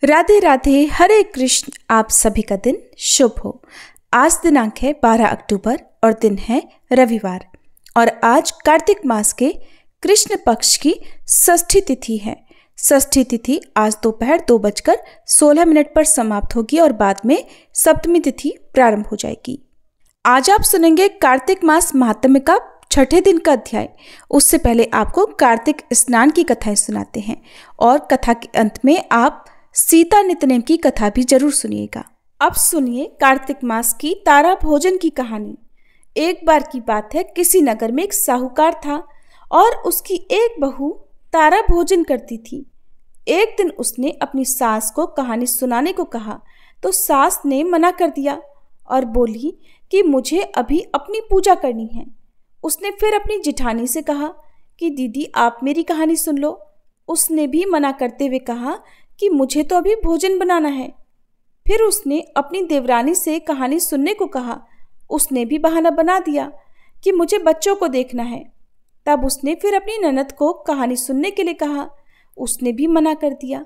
राधे राधे, हरे कृष्ण। आप सभी का दिन शुभ हो। आज दिनांक है 12 अक्टूबर और दिन है रविवार और आज कार्तिक मास के कृष्ण पक्ष की षष्ठी तिथि है। षष्ठी तिथि आज दोपहर 2:16 पर समाप्त होगी और बाद में सप्तमी तिथि प्रारंभ हो जाएगी। आज आप सुनेंगे कार्तिक मास महात्म्य का छठे दिन का अध्याय। उससे पहले आपको कार्तिक स्नान की कथाएं सुनाते हैं और कथा के अंत में आप सीता नित्यनेम की कथा भी जरूर सुनिएगा। अब सुनिए कार्तिक मास की तारा भोजन की कहानी। एक बार की बात है, किसी नगर में एक साहूकार था और उसकी एक बहू तारा भोजन करती थी। एक दिन उसने अपनी सास को कहानी सुनाने को कहा तो सास ने मना कर दिया और बोली कि मुझे अभी अपनी पूजा करनी है। उसने फिर अपनी जिठानी से कहा कि दीदी आप मेरी कहानी सुन लो। उसने भी मना करते हुए कहा कि मुझे तो अभी भोजन बनाना है। फिर उसने अपनी देवरानी से कहानी सुनने को कहा। उसने भी बहाना बना दिया कि मुझे बच्चों को देखना है। तब उसने फिर अपनी ननद को कहानी सुनने के लिए कहा। उसने भी मना कर दिया।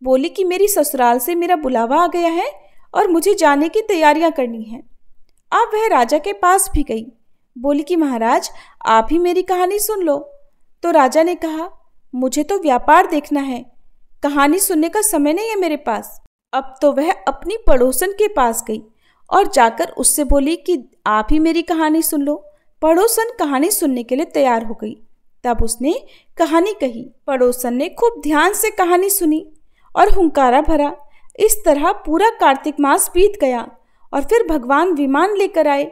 बोली कि मेरी ससुराल से मेरा बुलावा आ गया है और मुझे जाने की तैयारियां करनी है। अब वह राजा के पास भी गई। बोली कि महाराज आप ही मेरी कहानी सुन लो। तो राजा ने कहा मुझे तो व्यापार देखना है, कहानी सुनने का समय नहीं है मेरे पास। अब तो वह अपनी पड़ोसन के पास गई और जाकर उससे बोली कि आप ही मेरी कहानी सुन लो। पड़ोसन कहानी सुनने के लिए तैयार हो गई। तब उसने कहानी कही। पड़ोसन ने खूब ध्यान से कहानी सुनी और हुंकारा भरा। इस तरह पूरा कार्तिक मास बीत गया और फिर भगवान विमान लेकर आए।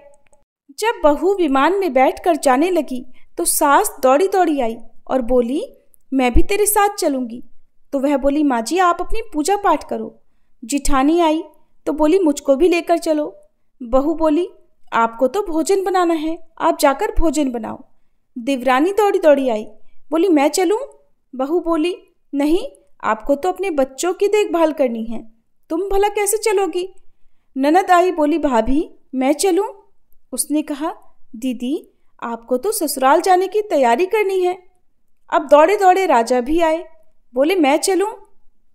जब बहू विमान में बैठकर जाने लगी तो सास दौड़ी दौड़ी आई और बोली मैं भी तेरे साथ चलूंगी। तो वह बोली माँ जी आप अपनी पूजा पाठ करो। जिठानी आई तो बोली मुझको भी लेकर चलो। बहू बोली आपको तो भोजन बनाना है, आप जाकर भोजन बनाओ। देवरानी दौड़ी दौड़ी आई, बोली मैं चलूं। बहू बोली नहीं, आपको तो अपने बच्चों की देखभाल करनी है, तुम भला कैसे चलोगी। ननद आई, बोली भाभी मैं चलूं। उसने कहा दीदी आपको तो ससुराल जाने की तैयारी करनी है। अब दौड़े दौड़े राजा भी आए, बोले मैं चलूं।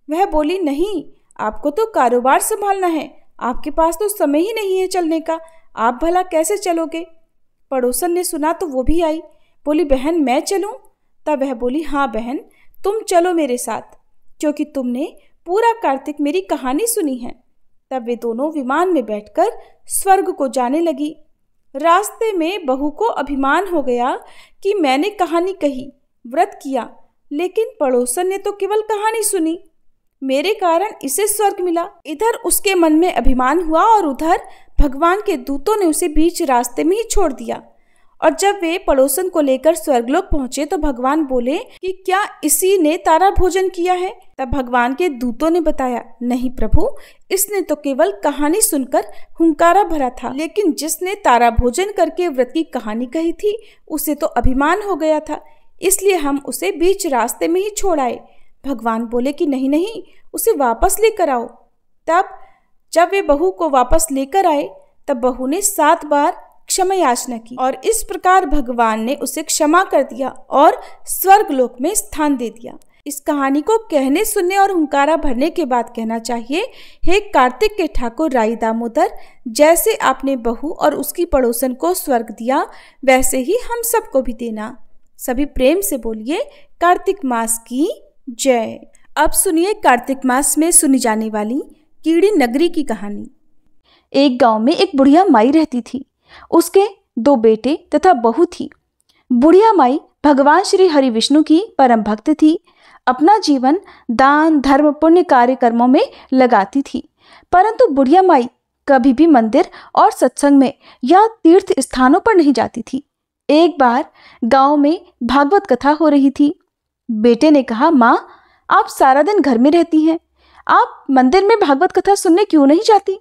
वह बोली नहीं, आपको तो कारोबार संभालना है, आपके पास तो समय ही नहीं है चलने का, आप भला कैसे चलोगे। पड़ोसन ने सुना तो वो भी आई, बोली बहन मैं चलूं। तब वह बोली हाँ बहन तुम चलो मेरे साथ, क्योंकि तुमने पूरा कार्तिक मेरी कहानी सुनी है। तब वे दोनों विमान में बैठकर स्वर्ग को जाने लगी। रास्ते में बहू को अभिमान हो गया कि मैंने कहानी कही, व्रत किया, लेकिन पड़ोसन ने तो केवल कहानी सुनी, मेरे कारण इसे स्वर्ग मिला। इधर उसके मन में अभिमान हुआ और उधर भगवान के दूतों ने उसे बीच रास्ते में ही छोड़ दिया। और जब वे पड़ोसन को लेकर स्वर्गलोक पहुंचे तो भगवान बोले कि क्या इसी ने तारा भोजन किया है। तब भगवान के दूतों ने बताया नहीं प्रभु, इसने तो केवल कहानी सुनकर हुंकारा भरा था, लेकिन जिसने तारा भोजन करके व्रत की कहानी कही थी उसे तो अभिमान हो गया था, इसलिए हम उसे बीच रास्ते में ही छोड़ आए। भगवान बोले कि नहीं नहीं, उसे वापस लेकर आओ। तब जब वे बहू को वापस लेकर आए तब बहू ने 7 बार क्षमा याचना की और इस प्रकार भगवान ने उसे क्षमा कर दिया और स्वर्गलोक में स्थान दे दिया। इस कहानी को कहने सुनने और हुंकारा भरने के बाद कहना चाहिए, हे कार्तिक के ठाकुर राई दामोदर, जैसे आपने बहू और उसकी पड़ोसन को स्वर्ग दिया वैसे ही हम सबको भी देना। सभी प्रेम से बोलिए कार्तिक मास की जय। अब सुनिए कार्तिक मास में सुनी जाने वाली कीड़ी नगरी की कहानी। एक गांव में एक बुढ़िया माई रहती थी। उसके 2 बेटे तथा बहू थी। बुढ़िया माई भगवान श्री हरि विष्णु की परम भक्त थी। अपना जीवन दान धर्म पुण्य कार्य कर्मों में लगाती थी, परंतु बुढ़िया माई कभी भी मंदिर और सत्संग में या तीर्थ स्थानों पर नहीं जाती थी। एक बार गांव में भागवत कथा हो रही थी। बेटे ने कहा माँ आप सारा दिन घर में रहती हैं, आप मंदिर में भागवत कथा सुनने क्यों नहीं जाती।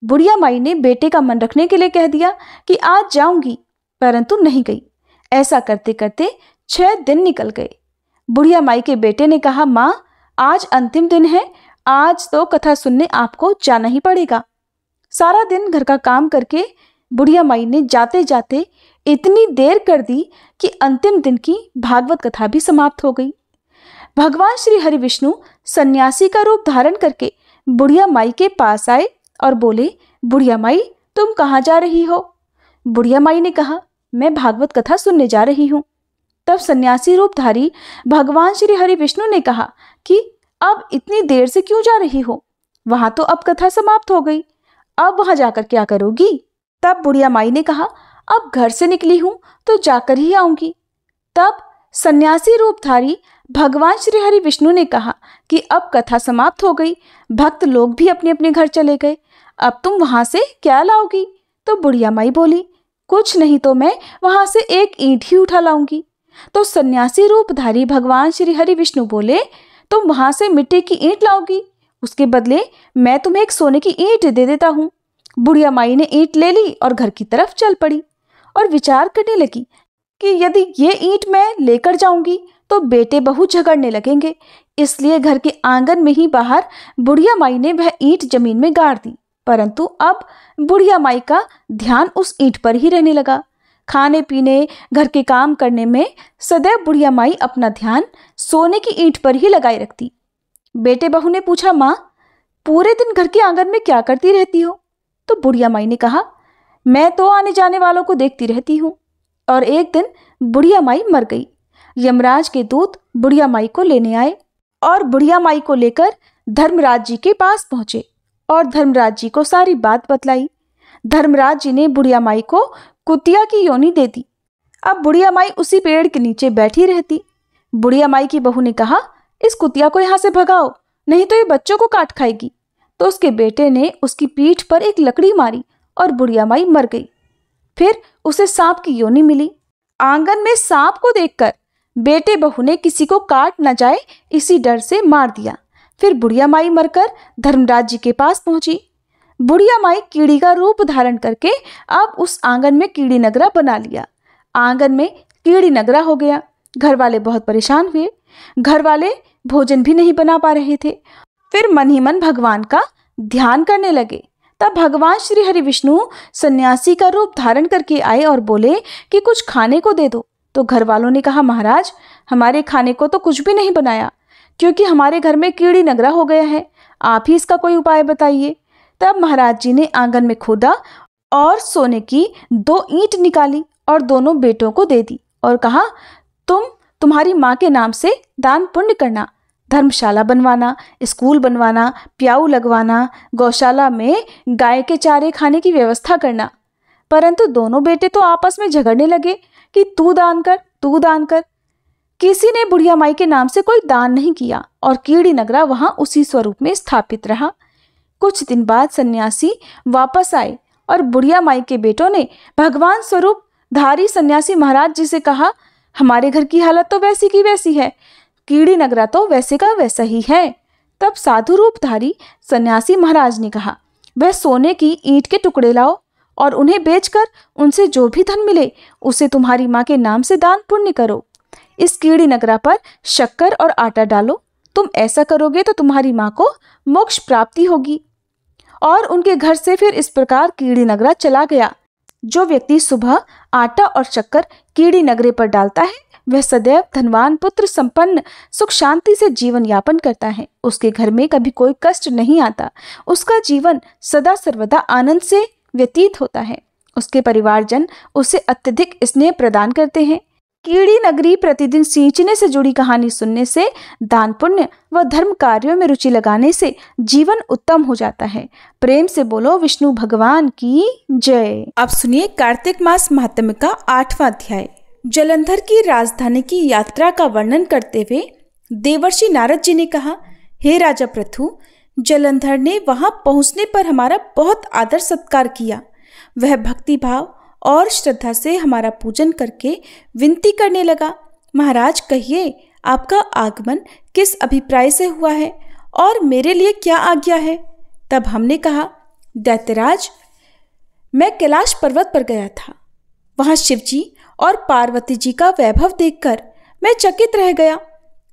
बुढ़िया माई ने बेटे का मन रखने के लिए कह दिया कि आज जाऊंगी, परंतु नहीं गई। ऐसा करते करते 6 दिन निकल गए। बुढ़िया माई के बेटे ने कहा माँ आज अंतिम दिन है, आज तो कथा सुनने आपको जाना ही पड़ेगा। सारा दिन घर का काम करके बुढ़िया माई ने जाते जाते इतनी देर कर दी कि अंतिम दिन की भागवत कथा भी समाप्त हो गई। भगवान श्री हरि विष्णु सन्यासी का रूप धारण करके बुढ़िया माई के पास आए और बोले, बुढ़िया माई, तुम कहाँ जा रही हो? बुढ़िया माई ने कहा, मैं भागवत कथा सुनने जा रही हूँ। तब सन्यासी रूपधारी भगवान श्री हरि विष्णु ने कहा कि अब इतनी देर से क्यों जा रही हो? वहां तो अब कथा समाप्त हो गई, अब वहां जाकर क्या करोगी? तब बुढ़िया माई ने कहा, अब घर से निकली हूं तो जाकर ही आऊंगी। तब सन्यासी रूपधारी भगवान श्री हरि विष्णु ने कहा कि अब कथा समाप्त हो गई, भक्त लोग भी अपने अपने घर चले गए, अब तुम वहां से क्या लाओगी? तो बुढ़िया माई बोली, कुछ नहीं तो मैं वहां से एक ईंट ही उठा लाऊंगी। तो सन्यासी रूपधारी भगवान श्री हरि विष्णु बोले, तुम वहां से मिट्टी की ईंट लाओगी, उसके बदले मैं तुम्हें एक सोने की ईंट दे देता हूँ। बुढ़िया माई ने ईंट ले ली और घर की तरफ चल पड़ी और विचार करने लगी कि यदि ये ईंट मैं लेकर जाऊंगी तो बेटे बहू झगड़ने लगेंगे, इसलिए घर के आंगन में ही बाहर बुढ़िया माई ने वह ईंट जमीन में गाड़ दी। परंतु अब बुढ़िया माई का ध्यान उस ईंट पर ही रहने लगा। खाने पीने, घर के काम करने में सदैव बुढ़िया माई अपना ध्यान सोने की ईंट पर ही लगाए रखती। बेटे बहू ने पूछा, माँ, पूरे दिन घर के आंगन में क्या करती रहती हो? तो बुढ़िया माई ने कहा, मैं तो आने जाने वालों को देखती रहती हूँ। और एक दिन बुढ़िया माई मर गई। यमराज के दूत बुढ़िया माई को लेने आए और बुढ़िया माई को लेकर धर्मराज जी के पास पहुंचे और धर्मराज जी को सारी बात बतलाई। धर्मराज जी ने बुढ़िया माई को कुतिया की योनि दे दी। अब बुढ़िया माई उसी पेड़ के नीचे बैठी रहती। बुढ़िया माई की बहू ने कहा, इस कुतिया को यहाँ से भगाओ, नहीं तो ये बच्चों को काट खाएगी। तो उसके बेटे ने उसकी पीठ पर एक लकड़ी मारी और बुढ़िया माई मर गई। फिर उसे सांप की योनि मिली। आंगन में सांप को देखकर बेटे बहू ने किसी को काट न जाए इसी डर से मार दिया। फिर बुढ़िया माई मरकर धर्मराज जी के पास पहुंची। बुढ़िया माई कीड़ी का रूप धारण करके अब उस आंगन में कीड़ी नगरा बना लिया। आंगन में कीड़ी नगरा हो गया। घर वाले बहुत परेशान हुए। घर वाले भोजन भी नहीं बना पा रहे थे। फिर मन ही मन भगवान का ध्यान करने लगे। तब भगवान श्री हरि विष्णु सन्यासी का रूप धारण करके आए और बोले कि कुछ खाने को दे दो। तो घर वालों ने कहा, महाराज, हमारे खाने को तो कुछ भी नहीं बनाया, क्योंकि हमारे घर में कीड़ी नगरा हो गया है, आप ही इसका कोई उपाय बताइए। तब महाराज जी ने आंगन में खोदा और सोने की 2 ईंट निकाली और दोनों बेटों को दे दी और कहा, तुम्हारी माँ के नाम से दान पुण्य करना, धर्मशाला बनवाना, स्कूल बनवाना, प्याऊ लगवाना, गौशाला में गाय के चारे खाने की व्यवस्था करना। परंतु दोनों बेटे तो आपस में झगड़ने लगे कि तू दान कर, तू दान कर। किसी ने बुढ़िया माई के नाम से कोई दान नहीं किया और कीड़ी नगरा वहां उसी स्वरूप में स्थापित रहा। कुछ दिन बाद सन्यासी वापस आए और बुढ़िया माई के बेटों ने भगवान स्वरूप धारी सन्यासी महाराज जी से कहा, हमारे घर की हालत तो वैसी की वैसी है, कीड़ी नगरा तो वैसे का वैसा ही है। तब साधु रूपधारी सन्यासी महाराज ने कहा, वह सोने की ईंट के टुकड़े लाओ और उन्हें बेचकर उनसे जो भी धन मिले उसे तुम्हारी माँ के नाम से दान पुण्य करो। इस कीड़ी नगरा पर शक्कर और आटा डालो, तुम ऐसा करोगे तो तुम्हारी माँ को मोक्ष प्राप्ति होगी। और उनके घर से फिर इस प्रकार कीड़ी नगरा चला गया। जो व्यक्ति सुबह आटा और शक्कर कीड़ी नगरे पर डालता है वह सदैव धनवान, पुत्र संपन्न, सुख शांति से जीवन यापन करता है। उसके घर में कभी कोई कष्ट नहीं आता। उसका जीवन सदा सर्वदा आनंद से व्यतीत होता है। उसके परिवारजन उसे अत्यधिक स्नेह प्रदान करते हैं। कीड़ी नगरी प्रतिदिन सींचने से जुड़ी कहानी सुनने से, दान पुण्य व धर्म कार्यों में रुचि लगाने से जीवन उत्तम हो जाता है। प्रेम से बोलो विष्णु भगवान की जय। अब सुनिए कार्तिक मास महात्म्य का 8वां अध्याय। जलंधर की राजधानी की यात्रा का वर्णन करते हुए देवर्षि नारद जी ने कहा, हे राजा पृथु, जलंधर ने वहां पहुंचने पर हमारा बहुत आदर सत्कार किया। वह भक्ति भाव और श्रद्धा से हमारा पूजन करके विनती करने लगा, महाराज कहिए, आपका आगमन किस अभिप्राय से हुआ है और मेरे लिए क्या आज्ञा है? तब हमने कहा, दैत्यराज, मैं कैलाश पर्वत पर गया था। वहां शिवजी और पार्वती जी का वैभव देखकर मैं चकित रह गया।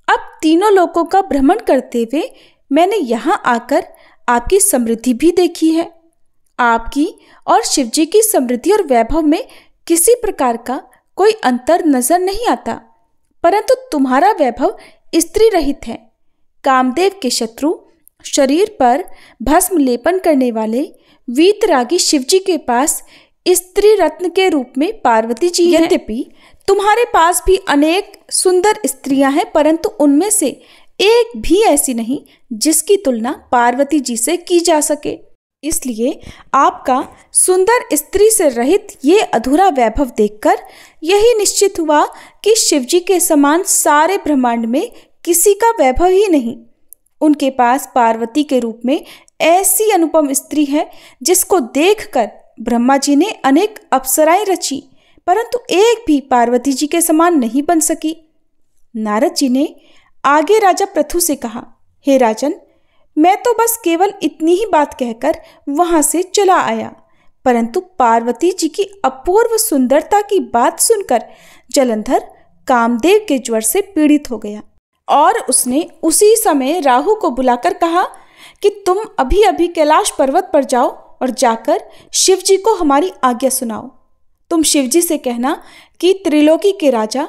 अब तीनों लोकों का भ्रमण करते हुए मैंने यहाँ आकर आपकी समृद्धि भी देखी है। आपकी और शिवजी की समृद्धि और वैभव में किसी प्रकार का कोई अंतर नजर नहीं आता, परंतु तुम्हारा वैभव स्त्री रहित हैं। कामदेव के शत्रु, शरीर पर भस्म लेपन करने वाले वीतरागी शिवजी के पास स्त्री रत्न के रूप में पार्वती जी हैं। यद्यपि तुम्हारे पास भी अनेक सुंदर स्त्रियां हैं, परंतु उनमें से एक भी ऐसी नहीं जिसकी तुलना पार्वती जी से की जा सके। इसलिए आपका सुंदर स्त्री से रहित ये अधूरा वैभव देखकर यही निश्चित हुआ कि शिवजी के समान सारे ब्रह्मांड में किसी का वैभव ही नहीं। उनके पास पार्वती के रूप में ऐसी अनुपम स्त्री है जिसको देखकर ब्रह्मा जी ने अनेक अप्सराएं रची, परंतु एक भी पार्वती जी के समान नहीं बन सकी। नारद जी ने आगे राजा पृथु से कहा, हे राजन, मैं तो बस केवल इतनी ही बात कहकर वहां से चला आया, परंतु पार्वती जी की अपूर्व सुंदरता की बात सुनकर जलंधर कामदेव के ज्वर से पीड़ित हो गया और उसने उसी समय राहु को बुलाकर कहा कि तुम अभी अभी कैलाश पर्वत पर जाओ और जाकर शिव जी को हमारी आज्ञा सुनाओ। तुम शिव जी से कहना कि त्रिलोकी के राजा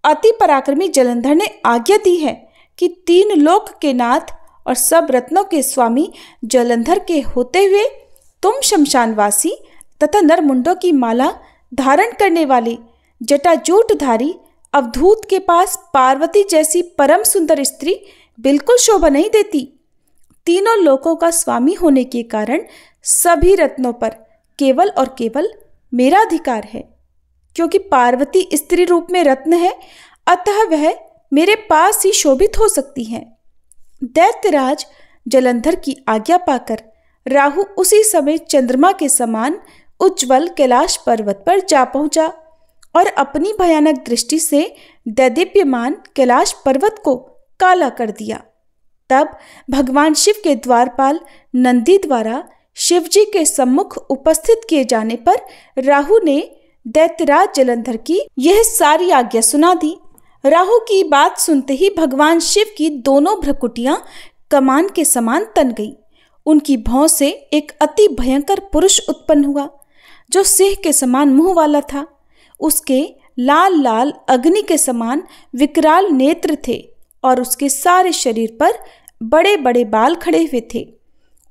अति पराक्रमी जलंधर ने आज्ञा दी है कि 3 लोक के नाथ और सब रत्नों के स्वामी जलंधर के होते हुए तुम शमशानवासी तथा नरमुंडों की माला धारण करने वाले जटाजूटधारी अवधूत के पास पार्वती जैसी परम सुंदर स्त्री बिल्कुल शोभा नहीं देती। तीनों लोकों का स्वामी होने के कारण सभी रत्नों पर केवल और केवल मेरा अधिकार है। क्योंकि पार्वती स्त्री रूप में रत्न है, अतः वह मेरे पास ही शोभित हो सकती हैं। दैत्यराज जलंधर की आज्ञा पाकर राहु उसी समय चंद्रमा के समान उज्ज्वल कैलाश पर्वत पर जा पहुंचा और अपनी भयानक दृष्टि से दैदीप्यमान कैलाश पर्वत को काला कर दिया। तब भगवान शिव के द्वारपाल नंदी द्वारा शिवजी के सम्मुख उपस्थित किए जाने पर राहु ने दैत्यराज जलंधर की यह सारी आज्ञा सुना दी। राहु की बात सुनते ही भगवान शिव की दोनों भ्रकुटियां कमान के समान तन गई। उनकी भौं से एक अति भयंकर पुरुष उत्पन्न हुआ जो सिंह के समान मुंह वाला था। उसके लाल लाल अग्नि के समान विकराल नेत्र थे और उसके सारे शरीर पर बड़े बड़े बाल खड़े हुए थे।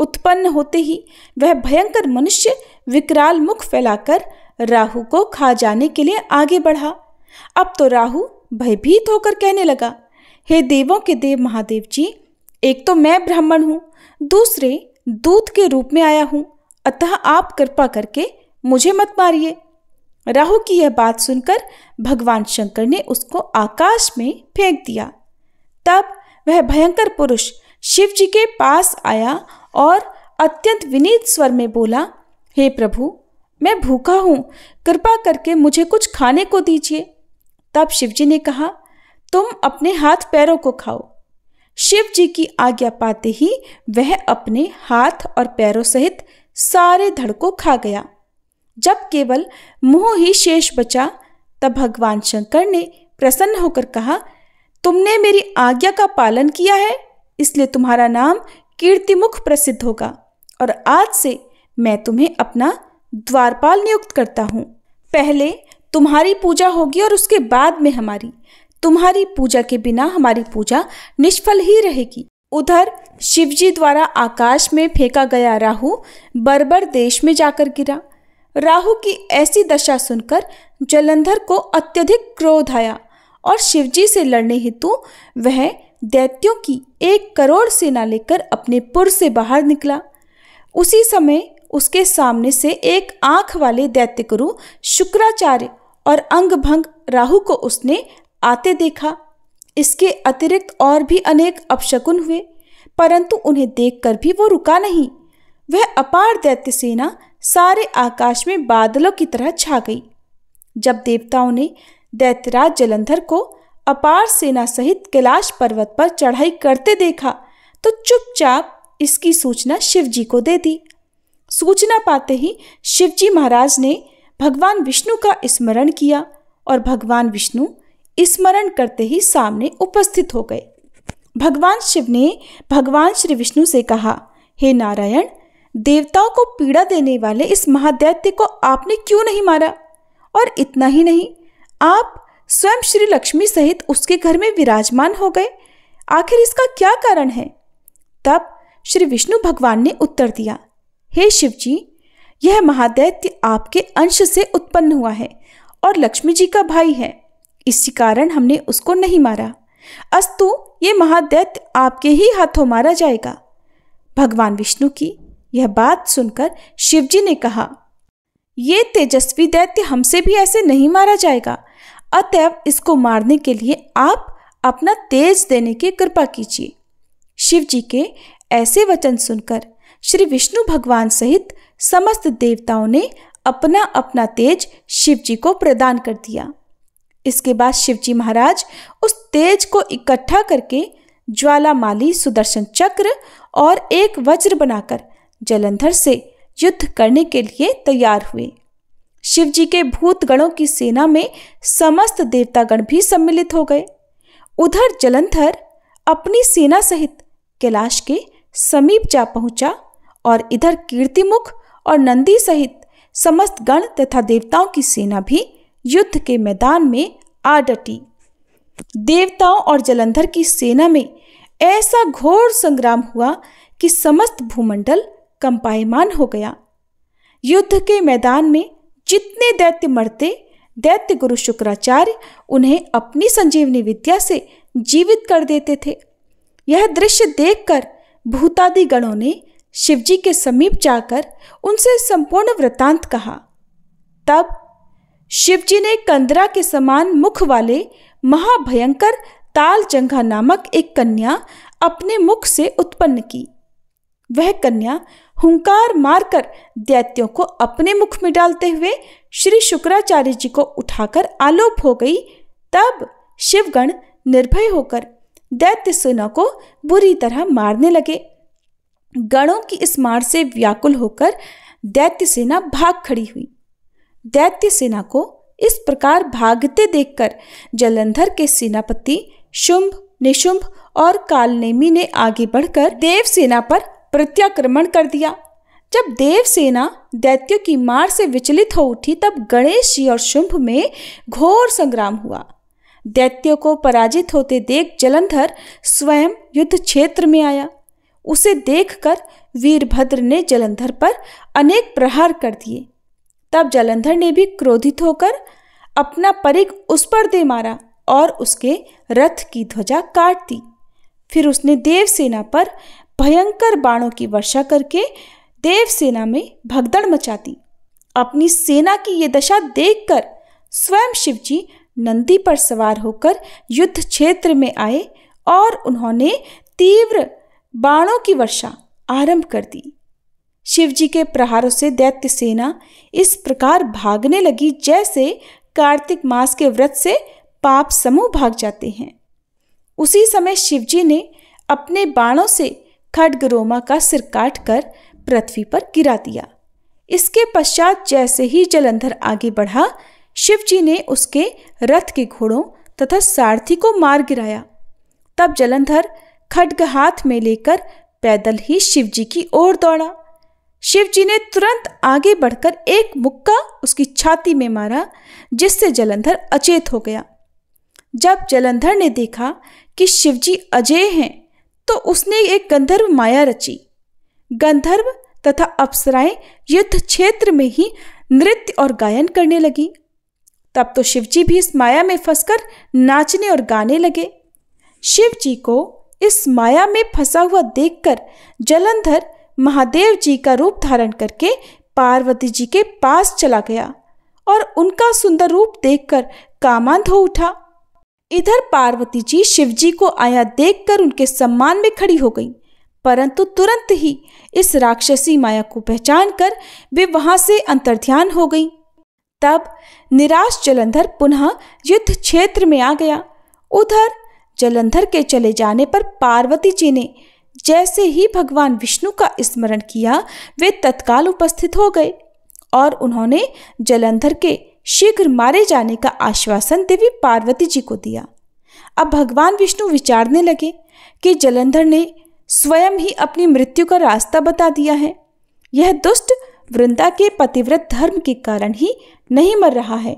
उत्पन्न होते ही वह भयंकर मनुष्य विकराल मुख फैलाकर राहु को खा जाने के लिए आगे बढ़ा। अब तो राहु भयभीत होकर कहने लगा, हे देवों के देव महादेव जी, एक तो मैं ब्राह्मण हूँ, दूसरे दूत के रूप में आया हूँ, अतः आप कृपा करके मुझे मत मारिए। राहु की यह बात सुनकर भगवान शंकर ने उसको आकाश में फेंक दिया। तब वह भयंकर पुरुष शिव जी के पास आया और अत्यंत विनीत स्वर में बोला, हे प्रभु, मैं भूखा हूँ, कृपा करके मुझे कुछ खाने को दीजिए। तब शिव जी ने कहा, तुम अपने हाथ पैरों को खाओ। शिव जी की आज्ञा पाते ही वह अपने हाथ और पैरों सहित सारे धड़ को खा गया। जब केवल मुंह ही शेष बचा, तब भगवान शंकर ने प्रसन्न होकर कहा, तुमने मेरी आज्ञा का पालन किया है, इसलिए तुम्हारा नाम कीर्तिमुख प्रसिद्ध होगा और आज से मैं तुम्हें अपना द्वारपाल नियुक्त करता हूँ। पहले तुम्हारी पूजा होगी और उसके बाद में हमारी। तुम्हारी पूजा के बिना हमारी पूजा निष्फल ही रहेगी। उधर शिवजी द्वारा आकाश में फेंका गया राहु बर्बर देश में जाकर गिरा। राहु की ऐसी दशा सुनकर जलंधर को अत्यधिक क्रोध आया और शिवजी से लड़ने हेतु वह दैत्यों की 1 करोड़ सेना लेकर अपने पुर से बाहर निकला। उसी समय उसके सामने से एक आंख वाले दैत्यगुरु शुक्राचार्य और अंगभंग राहु को उसने आते देखा। इसके अतिरिक्त और भी अनेक अपशकुन हुए, परंतु उन्हें देखकर भी वो रुका नहीं। वह अपार दैत्य सेना सारे आकाश में बादलों की तरह छा गई। जब देवताओं ने दैत्यराज जलंधर को अपार सेना सहित कैलाश पर्वत पर चढ़ाई करते देखा तो चुपचाप इसकी सूचना शिवजी को दे दी। सूचना पाते ही शिवजी महाराज ने भगवान विष्णु का स्मरण किया और भगवान विष्णु स्मरण करते ही सामने उपस्थित हो गए। भगवान शिव ने भगवान श्री विष्णु से कहा, हे नारायण, देवताओं को पीड़ा देने वाले इस महादैत्य को आपने क्यों नहीं मारा? और इतना ही नहीं, आप स्वयं श्री लक्ष्मी सहित उसके घर में विराजमान हो गए आखिर इसका क्या कारण है? तब श्री विष्णु भगवान ने उत्तर दिया, हे शिव जी, यह महादैत्य आपके अंश से उत्पन्न हुआ है और लक्ष्मी जी का भाई है। इसी कारण हमने उसको नहीं मारा। अस्तु ये महादैत्य आपके ही हाथों मारा जाएगा। भगवान विष्णु की यह बात सुनकर शिवजी ने कहा, ये तेजस्वी दैत्य हमसे भी ऐसे नहीं मारा जाएगा, अतएव इसको मारने के लिए आप अपना तेज देने की कृपा कीजिए। शिव जी के ऐसे वचन सुनकर श्री विष्णु भगवान सहित समस्त देवताओं ने अपना अपना तेज शिव जी को प्रदान कर दिया। इसके बाद शिवजी महाराज उस तेज को इकट्ठा करके ज्वालामाली सुदर्शन चक्र और एक वज्र बनाकर जलंधर से युद्ध करने के लिए तैयार हुए। शिवजी के भूतगणों की सेना में समस्त देवतागण भी सम्मिलित हो गए। उधर जलंधर अपनी सेना सहित कैलाश के समीप जा पहुंचा और इधर कीर्तिमुख और नंदी सहित समस्त गण तथा देवताओं की सेना भी युद्ध के मैदान में आ डटी। देवताओं और जलंधर की सेना में ऐसा घोर संग्राम हुआ कि समस्त भूमंडल कंपायमान हो गया। युद्ध के मैदान में जितने दैत्य मरते, दैत्य गुरु शुक्राचार्य उन्हें अपनी संजीवनी विद्या से जीवित कर देते थे। यह दृश्य देखकर भूतादि गणों ने शिवजी के समीप जाकर उनसे संपूर्ण वृतांत कहा। तब शिवजी ने कंदरा के समान मुख वाले महाभयंकर तालजंघा नामक एक कन्या अपने मुख से उत्पन्न की। वह कन्या हुंकार मारकर दैत्यों को अपने मुख में डालते हुए श्री शुक्राचार्य जी को उठाकर आलोप हो गई। तब शिवगण निर्भय होकर दैत्य सेना को बुरी तरह मारने लगे। गणों की इस मार से व्याकुल होकर दैत्य सेना भाग खड़ी हुई। दैत्य सेना को इस प्रकार भागते देखकर जलंधर के सेनापति शुंभ, निशुंभ और कालनेमी ने आगे बढ़कर देव सेना पर प्रत्याक्रमण कर दिया। जब देव सेना दैत्यों की मार से विचलित हो उठी, तब गणेश जी और शुंभ में घोर संग्राम हुआ। दैत्यों को पराजित होते देख जलंधर स्वयं युद्ध क्षेत्र में आया। उसे देखकर वीरभद्र ने जलंधर पर अनेक प्रहार कर दिए। तब जलंधर ने भी क्रोधित होकर अपना परिघ उस पर दे मारा और उसके रथ की ध्वजा काट दी। फिर उसने देवसेना पर भयंकर बाणों की वर्षा करके देवसेना में भगदड़ मचा दी। अपनी सेना की ये दशा देखकर स्वयं शिवजी नंदी पर सवार होकर युद्ध क्षेत्र में आए और उन्होंने तीव्र बाणों की वर्षा आरंभ कर दी। शिवजी के प्रहारों से दैत्य सेना इस प्रकार भागने लगी जैसे कार्तिक मास के व्रत से पाप समूह भाग जाते हैं। उसी समय शिवजी ने अपने बाणों से खड्गरोमा का सिर काटकर पृथ्वी पर गिरा दिया। इसके पश्चात जैसे ही जलंधर आगे बढ़ा, शिवजी ने उसके रथ के घोड़ों तथा सारथी को मार गिराया। तब जलंधर खड्ग हाथ में लेकर पैदल ही शिवजी की ओर दौड़ा। शिवजी ने तुरंत आगे बढ़कर एक मुक्का उसकी छाती में मारा, जिससे जलंधर अचेत हो गया। जब जलंधर ने देखा कि शिवजी अजेय हैं, तो उसने एक गंधर्व माया रची। गंधर्व तथा अप्सराएं युद्ध क्षेत्र में ही नृत्य और गायन करने लगी। तब तो शिवजी भी इस माया में फंसकर नाचने और गाने लगे। शिवजी को इस माया में फंसा हुआ देखकर जलंधर महादेव जी का रूप धारण करके पार्वती जी के पास चला गया और उनका सुंदर रूप देखकर कामांध हो उठा। इधर पार्वती जी शिवजी को आया देखकर उनके सम्मान में खड़ी हो गई, परंतु तुरंत ही इस राक्षसी माया को पहचानकर वे वहां से अंतर्ध्यान हो गई। तब निराश जलंधर पुनः युद्ध क्षेत्र में आ गया। उधर जलंधर के चले जाने पर पार्वती जी ने जैसे ही भगवान विष्णु का स्मरण किया, वे तत्काल उपस्थित हो गए और उन्होंने जलंधर के शीघ्र मारे जाने का आश्वासन देवी पार्वती जी को दिया। अब भगवान विष्णु विचारने लगे कि जलंधर ने स्वयं ही अपनी मृत्यु का रास्ता बता दिया है। यह दुष्ट वृंदा के पतिव्रत धर्म के कारण ही नहीं मर रहा है,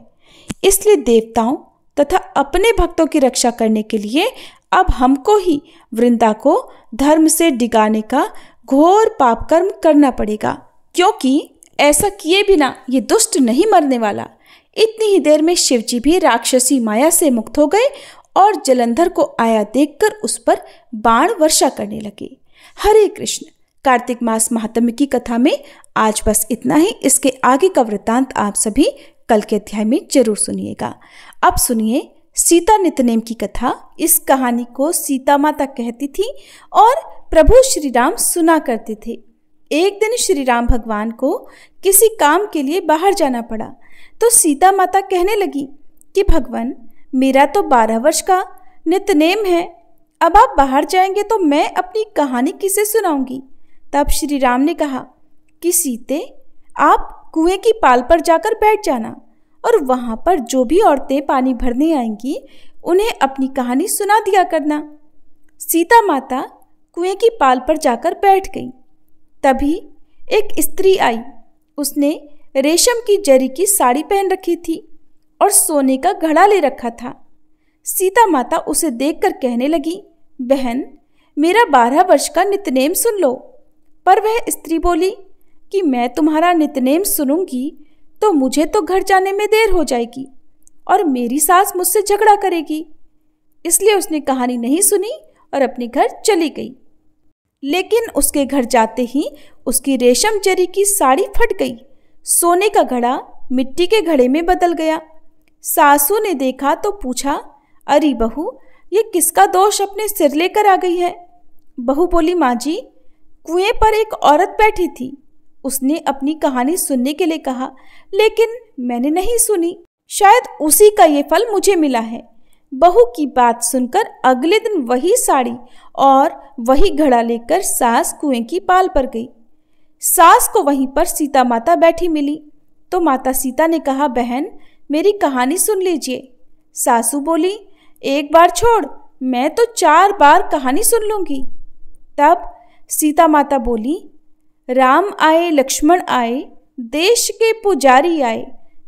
इसलिए देवताओं तथा अपने भक्तों की रक्षा करने के लिए अब हमको ही वृंदा को धर्म से डिगाने का घोर पाप कर्म करना पड़ेगा, क्योंकि ऐसा किए बिना ये दुष्ट नहीं मरने वाला। इतनी ही देर में शिवजी भी राक्षसी माया से मुक्त हो गए और जलंधर को आया देखकर उस पर बाण वर्षा करने लगे। हरे कृष्ण। कार्तिक मास महात्म्य की कथा में आज बस इतना ही। इसके आगे का वृत्तांत आप सभी कल के अध्याय में जरूर सुनिएगा। अब सुनिए सीता नितनेम की कथा। इस कहानी को सीता माता कहती थी और प्रभु श्री राम सुना करते थे। एक दिन श्री राम भगवान को किसी काम के लिए बाहर जाना पड़ा, तो सीता माता कहने लगी कि भगवान, मेरा तो 12 वर्ष का नितनेम है, अब आप बाहर जाएंगे तो मैं अपनी कहानी किसे सुनाऊंगी। तब श्री राम ने कहा कि सीते, आप कुएं की पाल पर जाकर बैठ जाना और वहां पर जो भी औरतें पानी भरने आएंगी उन्हें अपनी कहानी सुना दिया करना। सीता माता कुएं की पाल पर जाकर बैठ गई। तभी एक स्त्री आई। उसने रेशम की जरी की साड़ी पहन रखी थी और सोने का घड़ा ले रखा था। सीता माता उसे देखकर कहने लगी, बहन, मेरा 12 वर्ष का नितनेम सुन लो। पर वह स्त्री बोली कि मैं तुम्हारा नितनेम सुनूंगी तो मुझे तो घर जाने में देर हो जाएगी और मेरी सास मुझसे झगड़ा करेगी। इसलिए उसने कहानी नहीं सुनी और अपने घर चली गई। लेकिन उसके घर जाते ही उसकी रेशम जरी की साड़ी फट गई। सोने का घड़ा मिट्टी के घड़े में बदल गया। सासू ने देखा तो पूछा, अरे बहू, ये किसका दोष अपने सिर लेकर आ गई है। बहू बोली, माँ जी, कुएं पर एक औरत बैठी थी। उसने अपनी कहानी सुनने के लिए कहा, लेकिन मैंने नहीं सुनी। शायद उसी का ये फल मुझे मिला है। बहू की बात सुनकर अगले दिन वही साड़ी और वही घड़ा लेकर सास कुएं की पाल पर गई। सास को वहीं पर सीता माता बैठी मिली तो माता सीता ने कहा, बहन, मेरी कहानी सुन लीजिए। सासू बोली, एक बार छोड़, मैं तो 4 बार कहानी सुन लूंगी। तब सीता माता बोली, राम आए लक्ष्मण आए, देश के पुजारी आए,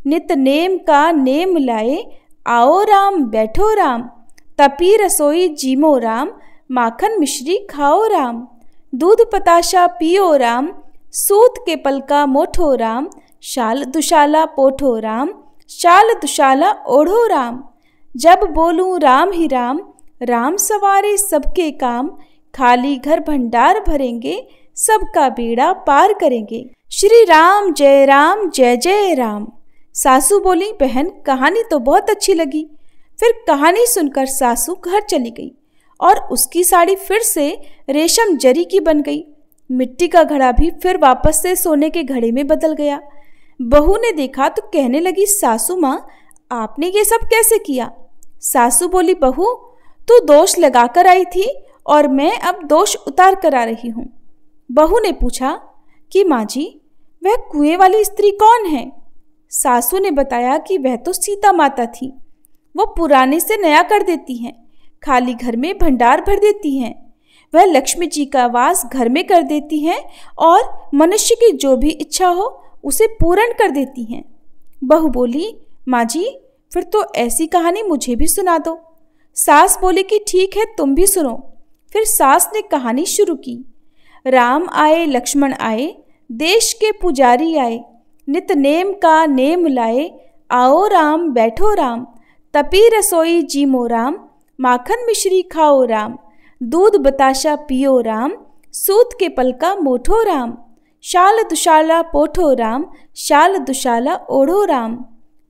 नित नेम का नेम लाए, आओ राम बैठो राम, तपी रसोई जीमो राम, माखन मिश्री खाओ राम, दूध पताशा पियो राम, सूत के पलका मोठो राम, शाल दुशाला पोठो राम, शाल दुशाला ओढ़ो राम। जब बोलूं राम ही राम, राम सवारे सबके काम, खाली घर भंडार भरेंगे, सबका बेड़ा पार करेंगे। श्री राम जय जय राम। सासू बोली, बहन, कहानी तो बहुत अच्छी लगी। फिर कहानी सुनकर सासू घर चली गई और उसकी साड़ी फिर से रेशम जरी की बन गई। मिट्टी का घड़ा भी फिर वापस से सोने के घड़े में बदल गया। बहू ने देखा तो कहने लगी, सासू माँ, आपने ये सब कैसे किया। सासू बोली, बहू, तू दोष लगा कर आई थी और मैं अब दोष उतार कर आ रही हूँ। बहू ने पूछा कि माँ जी, वह कुएं वाली स्त्री कौन है। सासू ने बताया कि वह तो सीता माता थी। वो पुराने से नया कर देती हैं, खाली घर में भंडार भर देती हैं। वह लक्ष्मी जी का वास घर में कर देती हैं और मनुष्य की जो भी इच्छा हो उसे पूर्ण कर देती हैं। बहू बोली, माँ जी, फिर तो ऐसी कहानी मुझे भी सुना दो। सास बोली कि ठीक है, तुम भी सुनो। फिर सास ने कहानी शुरू की। राम आए लक्ष्मण आए, देश के पुजारी आए, नित नेम का नेम लाए, आओ राम बैठो राम, तपी रसोई जीमो राम, माखन मिश्री खाओ राम, दूध बताशा पियो राम, सूत के पलका मोठो राम, शाल दुशाला पोठो राम, शाल दुशाला ओढ़ो राम।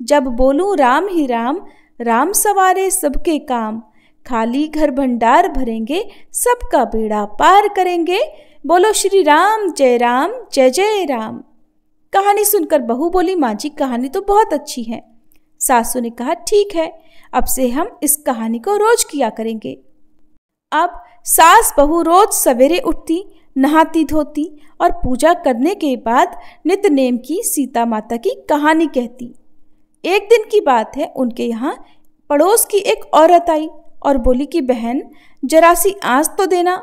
जब बोलूं राम ही राम, राम सवारे सबके काम, खाली घर भंडार भरेंगे, सबका बेड़ा पार करेंगे। बोलो श्री राम जय जय राम। कहानी सुनकर बहू बोली, माँ जी, कहानी तो बहुत अच्छी है। सासू ने कहा, ठीक है, अब से हम इस कहानी को रोज किया करेंगे। अब सास बहू रोज सवेरे उठती, नहाती धोती और पूजा करने के बाद नित नेम की सीता माता की कहानी कहती। एक दिन की बात है, उनके यहाँ पड़ोस की एक औरत आई और बोली कि बहन, जरा सी आँच तो देना।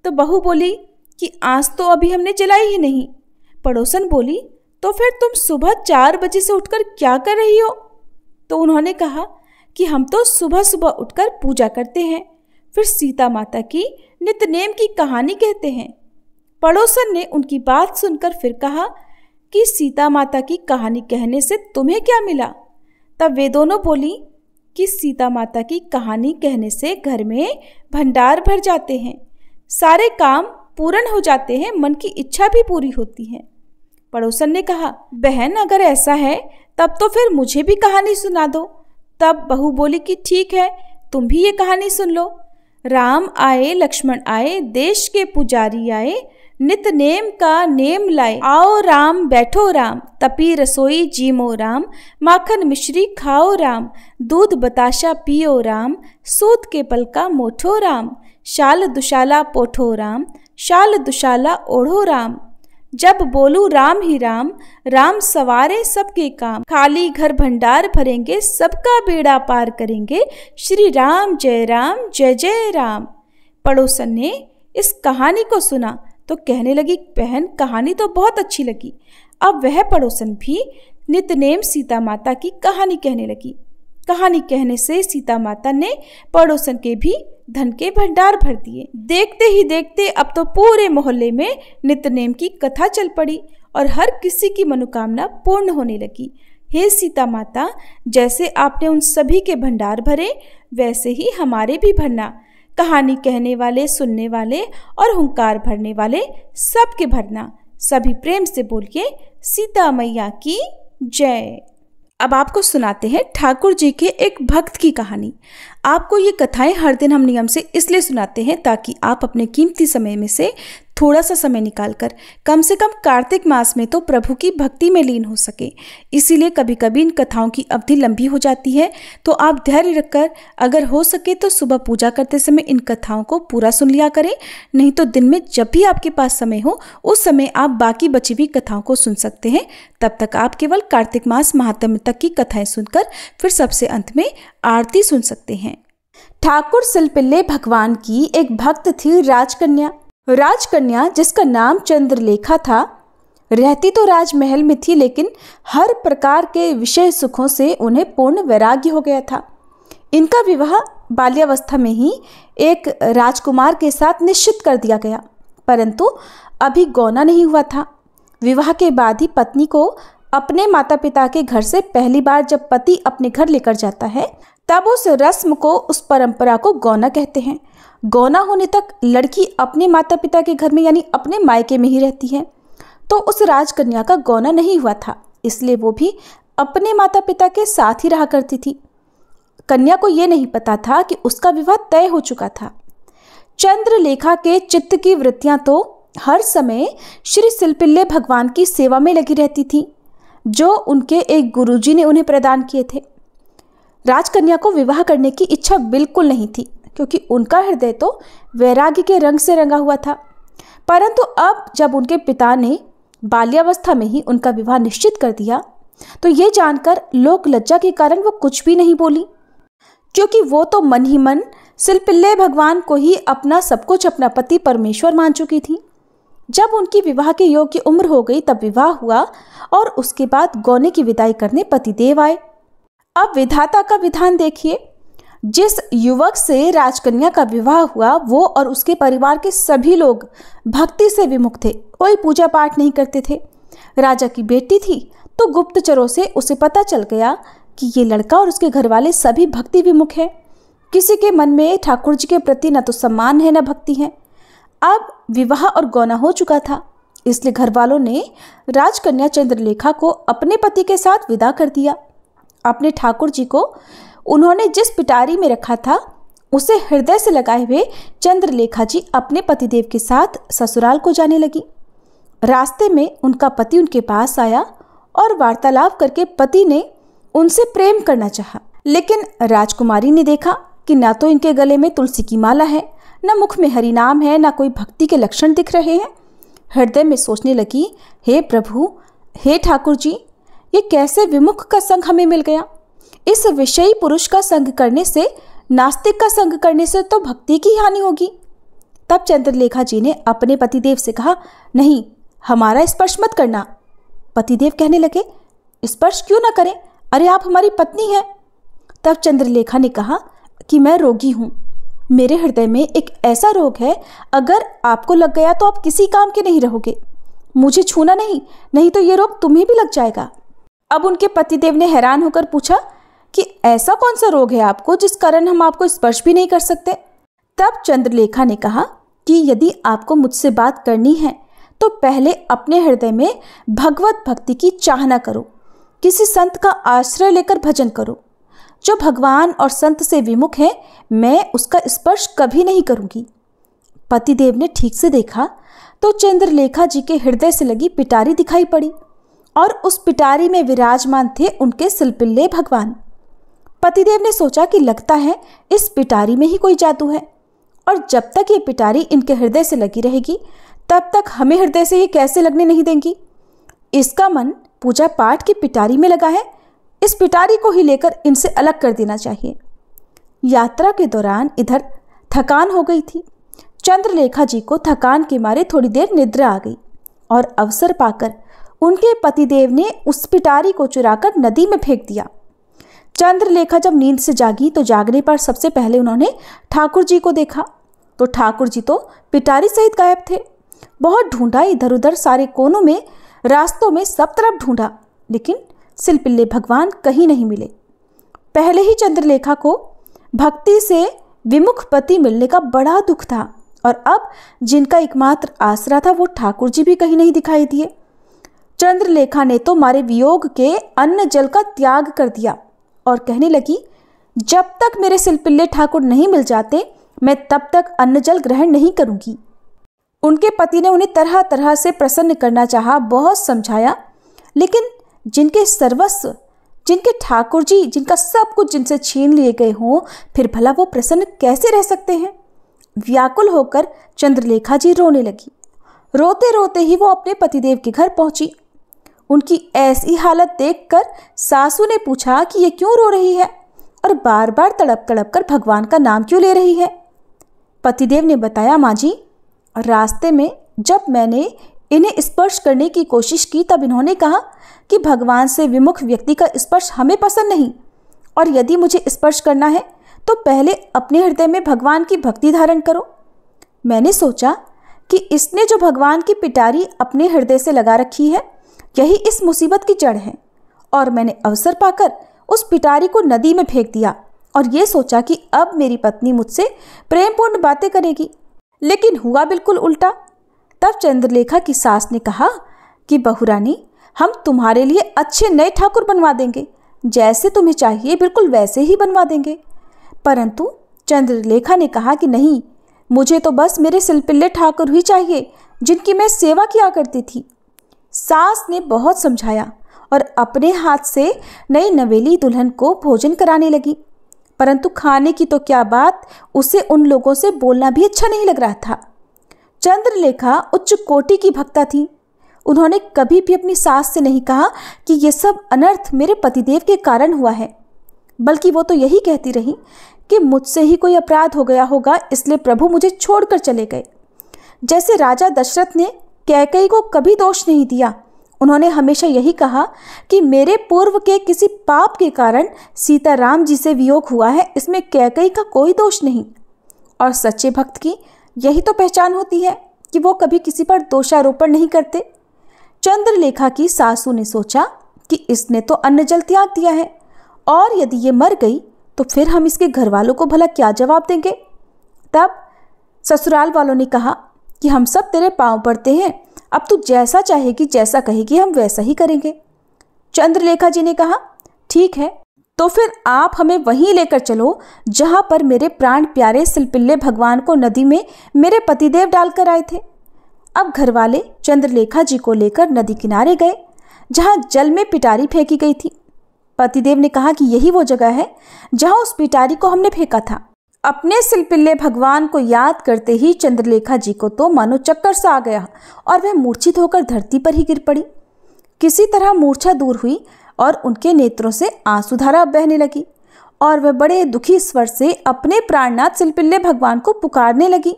तो बहू बोली कि आँच तो अभी हमने जलाई ही नहीं। पड़ोसन बोली, तो फिर तुम सुबह 4 बजे से उठकर क्या कर रही हो। तो उन्होंने कहा कि हम तो सुबह सुबह उठकर पूजा करते हैं, फिर सीता माता की नित्यनेम की कहानी कहते हैं। पड़ोसन ने उनकी बात सुनकर फिर कहा कि सीता माता की कहानी कहने से तुम्हें क्या मिला? तब वे दोनों बोली कि सीता माता की कहानी कहने से घर में भंडार भर जाते हैं, सारे काम पूर्ण हो जाते हैं, मन की इच्छा भी पूरी होती है। पड़ोसन ने कहा, बहन अगर ऐसा है तब तो फिर मुझे भी कहानी सुना दो। तब बहू बोली कि ठीक है, तुम भी ये कहानी सुन लो। राम आए लक्ष्मण आए, देश के पुजारी आए, नित नेम का नेम लाए। आओ राम बैठो राम, तपी रसोई जीमो राम, माखन मिश्री खाओ राम, दूध बताशा पियो राम, सूत के पल का मोठो राम, शाल दुशाला पोठो राम, शाल दुशाला ओढ़ो राम। जब बोलू राम ही राम, राम सवारे सबके काम, खाली घर भंडार भरेंगे, सबका बेड़ा पार करेंगे, श्री राम जय जय राम। पड़ोसन ने इस कहानी को सुना तो कहने लगी, बहन कहानी तो बहुत अच्छी लगी। अब वह पड़ोसन भी नित्यनेम सीता माता की कहानी कहने लगी। कहानी कहने से सीता माता ने पड़ोसन के भी धन के भंडार भर दिए। देखते ही देखते अब तो पूरे मोहल्ले में नित्यनेम की कथा चल पड़ी और हर किसी की मनोकामना पूर्ण होने लगी। हे सीता माता, जैसे आपने उन सभी के भंडार भरे वैसे ही हमारे भी भरना। कहानी कहने वाले, सुनने वाले और हुंकार भरने वाले सबके भरना। सभी प्रेम से बोलिए सीता मैया की जय। अब आपको सुनाते हैं ठाकुर जी के एक भक्त की कहानी। आपको ये कथाएं हर दिन हम नियम से इसलिए सुनाते हैं ताकि आप अपने कीमती समय में से थोड़ा सा समय निकालकर कम से कम कार्तिक मास में तो प्रभु की भक्ति में लीन हो सके। इसीलिए कभी कभी इन कथाओं की अवधि लंबी हो जाती है, तो आप धैर्य रखकर अगर हो सके तो सुबह पूजा करते समय इन कथाओं को पूरा सुन लिया करें। नहीं तो दिन में जब भी आपके पास समय हो उस समय आप बाकी बची हुई कथाओं को सुन सकते हैं। तब तक आप केवल कार्तिक मास महात्म्य तक की कथाएं सुनकर फिर सबसे अंत में आरती सुन सकते हैं। ठाकुर सिलपिल्ले भगवान की एक भक्त थी राजकन्या। राजकन्या जिसका नाम चंद्रलेखा था, रहती तो राजमहल में थी, लेकिन हर प्रकार के विषय सुखों से उन्हें पूर्ण वैराग्य हो गया था। इनका विवाह बाल्यावस्था में ही एक राजकुमार के साथ निश्चित कर दिया गया, परंतु अभी गौना नहीं हुआ था। विवाह के बाद ही पत्नी को अपने माता पिता के घर से पहली बार जब पति अपने घर लेकर जाता है तब उस रस्म को, उस परंपरा को गौना कहते हैं। गौना होने तक लड़की अपने माता पिता के घर में यानी अपने मायके में ही रहती है। तो उस राजकन्या का गौना नहीं हुआ था, इसलिए वो भी अपने माता पिता के साथ ही रहा करती थी। कन्या को ये नहीं पता था कि उसका विवाह तय हो चुका था। चंद्रलेखा के चित्त की वृत्तियां तो हर समय श्री सिलपिल्ले भगवान की सेवा में लगी रहती थी, जो उनके एक गुरुजी ने उन्हें प्रदान किए थे। राजकन्या को विवाह करने की इच्छा बिल्कुल नहीं थी, क्योंकि उनका हृदय तो वैराग्य के रंग से रंगा हुआ था। परंतु अब जब उनके पिता ने बाल्यावस्था में ही उनका विवाह निश्चित कर दिया तो ये जानकर लोक लज्जा के कारण वो कुछ भी नहीं बोली, क्योंकि वो तो मन ही मन सिलपिल्ले भगवान को ही अपना सब कुछ, अपना पति परमेश्वर मान चुकी थी। जब उनकी विवाह के योग्य उम्र हो गई तब विवाह हुआ और उसके बाद गौने की विदाई करने पतिदेव आए। अब विधाता का विधान देखिए, जिस युवक से राजकन्या का विवाह हुआ वो और उसके परिवार के सभी लोग भक्ति से विमुख थे, कोई पूजा पाठ नहीं करते थे। राजा की बेटी थी तो गुप्तचरों से उसे पता चल गया कि ये लड़का और उसके घर वाले सभी भक्ति विमुख हैं। किसी के मन में ठाकुर जी के प्रति न तो सम्मान है न भक्ति है। अब विवाह और गौना हो चुका था, इसलिए घर वालों ने राजकन्या चंद्रलेखा को अपने पति के साथ विदा कर दिया। अपने ठाकुर जी को उन्होंने जिस पिटारी में रखा था उसे हृदय से लगाए हुए चंद्रलेखा जी अपने पतिदेव के साथ ससुराल को जाने लगी। रास्ते में उनका पति उनके पास आया और वार्तालाप करके पति ने उनसे प्रेम करना चाहा, लेकिन राजकुमारी ने देखा कि ना तो इनके गले में तुलसी की माला है, न मुख में हरि नाम है, न कोई भक्ति के लक्षण दिख रहे हैं। हृदय में सोचने लगी, हे प्रभु, हे ठाकुर जी, ये कैसे विमुख का संग हमें मिल गया। इस विषयी पुरुष का संग करने से, नास्तिक का संग करने से तो भक्ति की हानि होगी। तब चंद्रलेखा जी ने अपने पतिदेव से कहा, नहीं, हमारा स्पर्श मत करना। पतिदेव कहने लगे, स्पर्श क्यों ना करें, अरे आप हमारी पत्नी हैं। तब चंद्रलेखा ने कहा कि मैं रोगी हूँ मेरे हृदय में एक ऐसा रोग है, अगर आपको लग गया तो आप किसी काम के नहीं रहोगे। मुझे छूना नहीं, नहीं तो ये रोग तुम्हें भी लग जाएगा। अब उनके पतिदेव ने हैरान होकर पूछा कि ऐसा कौन सा रोग है आपको जिस कारण हम आपको स्पर्श भी नहीं कर सकते। तब चंद्रलेखा ने कहा कि यदि आपको मुझसे बात करनी है तो पहले अपने हृदय में भगवत भक्ति की चाहना करो, किसी संत का आश्रय लेकर भजन करो। जो भगवान और संत से विमुख है, मैं उसका स्पर्श कभी नहीं करूंगी। पतिदेव ने ठीक से देखा तो चंद्रलेखा जी के हृदय से लगी पिटारी दिखाई पड़ी और उस पिटारी में विराजमान थे उनके सिलपिल्ले भगवान। पतिदेव ने सोचा कि लगता है इस पिटारी में ही कोई जादू है, और जब तक ये पिटारी इनके हृदय से लगी रहेगी तब तक हमें हृदय से ये कैसे लगने नहीं देंगी। इसका मन पूजा पाठ की पिटारी में लगा है, इस पिटारी को ही लेकर इनसे अलग कर देना चाहिए। यात्रा के दौरान इधर थकान हो गई थी। चंद्रलेखा जी को थकान के मारे थोड़ी देर निद्रा आ गई और अवसर पाकर उनके पतिदेव ने उस पिटारी को चुराकर नदी में फेंक दिया। चंद्रलेखा जब नींद से जागी तो जागने पर सबसे पहले उन्होंने ठाकुर जी को देखा तो ठाकुर जी तो पिटारी सहित गायब थे। बहुत ढूंढा, इधर उधर सारे कोनों में, रास्तों में, सब तरफ ढूंढा, लेकिन सिलपिल्ले भगवान कहीं नहीं मिले। पहले ही चंद्रलेखा को भक्ति से विमुख पति मिलने का बड़ा दुख था और अब जिनका एकमात्र आसरा था वो ठाकुर जी भी कहीं नहीं दिखाई दिए। चंद्रलेखा ने तो मारे वियोग के अन्न जल का त्याग कर दिया और कहने लगी, जब तक मेरे सिलपिल्ले ठाकुर नहीं मिल जाते मैं तब तक अन्न जल ग्रहण नहीं करूंगी। उनके पति ने उन्हें तरह तरह से प्रसन्न करना चाहा, बहुत समझाया, लेकिन जिनके सर्वस्व, जिनके ठाकुर जी, जिनका सब कुछ जिनसे छीन लिए गए हों, फिर भला वो प्रसन्न कैसे रह सकते हैं। व्याकुल होकर चंद्रलेखा जी रोने लगी। रोते रोते ही वो अपने पतिदेव के घर पहुंची। उनकी ऐसी हालत देखकर सासू ने पूछा कि ये क्यों रो रही है और बार बार तड़प तड़प कर भगवान का नाम क्यों ले रही है। पतिदेव ने बताया, माँ जी, रास्ते में जब मैंने इन्हें स्पर्श करने की कोशिश की तब इन्होंने कहा कि भगवान से विमुख व्यक्ति का स्पर्श हमें पसंद नहीं, और यदि मुझे स्पर्श करना है तो पहले अपने हृदय में भगवान की भक्ति धारण करो। मैंने सोचा कि इसने जो भगवान की पिटारी अपने हृदय से लगा रखी है यही इस मुसीबत की जड़ है, और मैंने अवसर पाकर उस पिटारी को नदी में फेंक दिया और ये सोचा कि अब मेरी पत्नी मुझसे प्रेमपूर्ण बातें करेगी, लेकिन हुआ बिल्कुल उल्टा। तब चंद्रलेखा की सास ने कहा कि बहुरानी, हम तुम्हारे लिए अच्छे नए ठाकुर बनवा देंगे, जैसे तुम्हें चाहिए बिल्कुल वैसे ही बनवा देंगे। परंतु चंद्रलेखा ने कहा कि नहीं, मुझे तो बस मेरे सिलपिल्ले ठाकुर ही चाहिए जिनकी मैं सेवा किया करती थी। सास ने बहुत समझाया और अपने हाथ से नई नवेली दुल्हन को भोजन कराने लगी, परंतु खाने की तो क्या बात, उसे उन लोगों से बोलना भी अच्छा नहीं लग रहा था। चंद्रलेखा उच्च कोटि की भक्ता थी। उन्होंने कभी भी अपनी सास से नहीं कहा कि ये सब अनर्थ मेरे पतिदेव के कारण हुआ है, बल्कि वो तो यही कहती रही कि मुझसे ही कोई अपराध हो गया होगा, इसलिए प्रभु मुझे छोड़कर चले गए। जैसे राजा दशरथ ने कैकेयी को कभी दोष नहीं दिया, उन्होंने हमेशा यही कहा कि मेरे पूर्व के किसी पाप के कारण सीताराम जी से वियोग हुआ है, इसमें कैकेयी का कोई दोष नहीं। और सच्चे भक्त की यही तो पहचान होती है कि वो कभी किसी पर दोषारोपण नहीं करते। चंद्रलेखा की सासू ने सोचा कि इसने तो अन्न जल त्याग दिया है, और यदि ये मर गई तो फिर हम इसके घर वालों को भला क्या जवाब देंगे। तब ससुराल वालों ने कहा कि हम सब तेरे पांव पड़ते हैं, अब तू जैसा चाहेगी, जैसा कहेगी हम वैसा ही करेंगे। चंद्रलेखा जी ने कहा, ठीक है, तो फिर आप हमें वहीं लेकर चलो जहां पर मेरे प्राण प्यारे सिलपिल्ले भगवान को नदी में मेरे पतिदेव डालकर आए थे। अब घरवाले चंद्रलेखा जी को लेकर नदी किनारे गए जहां जल में पिटारी फेंकी गई थी। पतिदेव ने कहा कि यही वो जगह है जहां उस पिटारी को हमने फेंका था। अपने सिलपिल्ले भगवान को याद करते ही चंद्रलेखा जी को तो मानो चक्कर सा आ गया और वह मूर्छित होकर धरती पर ही गिर पड़ी। किसी तरह मूर्छा दूर हुई और उनके नेत्रों से आंसुधारा बहने लगी और वह बड़े दुखी स्वर से अपने प्राणनाथ सिलपिल्ले भगवान को पुकारने लगी।